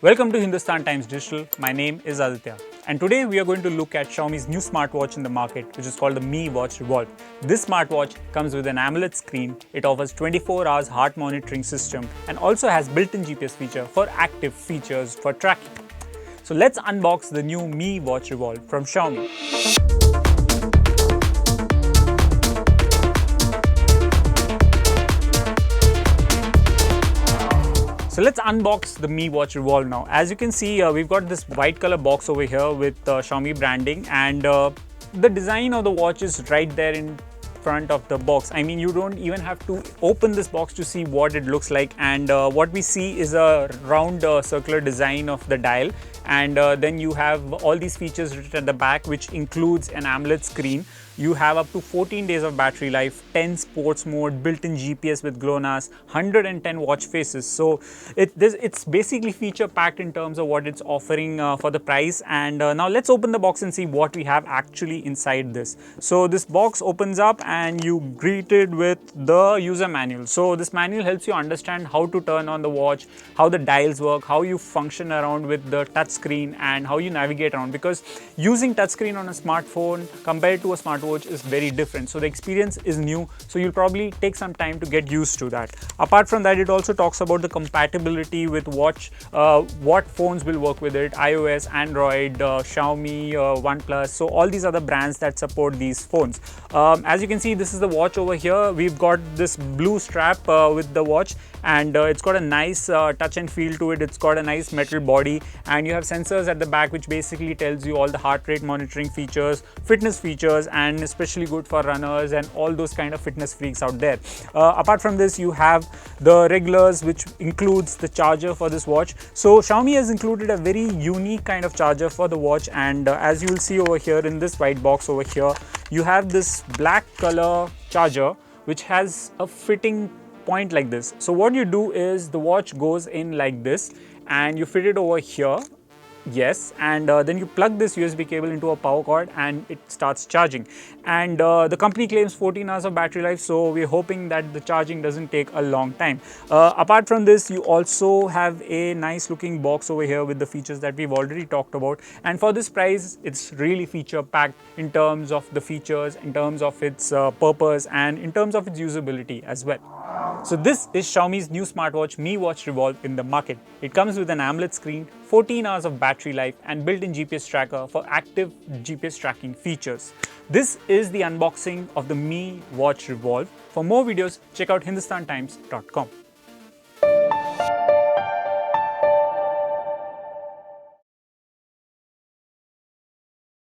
Welcome to Hindustan Times Digital. My name is Aditya. And today we are going to look at Xiaomi's new smartwatch in the market, which is called the Mi Watch Revolve. This smartwatch comes with an AMOLED screen. It offers 24 hours heart monitoring system and also has built-in GPS feature for active features for tracking. So let's unbox the new Mi Watch Revolve from Xiaomi. So let's unbox the Mi Watch Revolve now. As you can see, we've got this white color box over here with Xiaomi branding, and the design of the watch is right there in front of the box. I mean, you don't even have to open this box to see what it looks like, and what we see is a round circular design of the dial, and then you have all these features written at the back, which includes an AMOLED screen. You have up to 14 days of battery life, 10 sports mode, built-in GPS with GLONASS, 110 watch faces. So it's basically feature packed in terms of what it's offering for the price. And now let's open the box and see what we have actually inside this. So this box opens up and you greeted with the user manual. So this manual helps you understand how to turn on the watch, how the dials work, how you function around with the touch screen, and how you navigate around, because using touchscreen on a smartphone compared to a smartwatch is very different. So the experience is new, so you'll probably take some time to get used to that. Apart from that, it also talks about the compatibility with watch, what phones will work with it: iOS, Android, Xiaomi, OnePlus, so all these other brands that support these phones. As you can see, this is the watch over here. We've got this blue strap with the watch, and it's got a nice touch and feel to it. It's got a nice metal body, and you have sensors at the back which basically tells you all the heart rate monitoring features, fitness features, and especially good for runners and all those kind of fitness freaks out there. Apart from this, you have the regulars, which includes the charger for this watch. So Xiaomi has included a very unique kind of charger for the watch, and as you will see over here in this white box over here, you have this black color charger which has a fitting point like this. So what you do is the watch goes in like this and you fit it over here. Yes, and then you plug this USB cable into a power cord and it starts charging. And the company claims 14 hours of battery life, so we're hoping that the charging doesn't take a long time. Apart from this, you also have a nice looking box over here with the features that we've already talked about. And for this price, it's really feature packed in terms of the features, in terms of its purpose, and in terms of its usability as well. So this is Xiaomi's new smartwatch Mi Watch Revolve in the market. It comes with an AMOLED screen, 14 hours of battery life, and built-in GPS tracker for active GPS tracking features. This is the unboxing of the Mi Watch Revolve. For more videos, check out hindustantimes.com.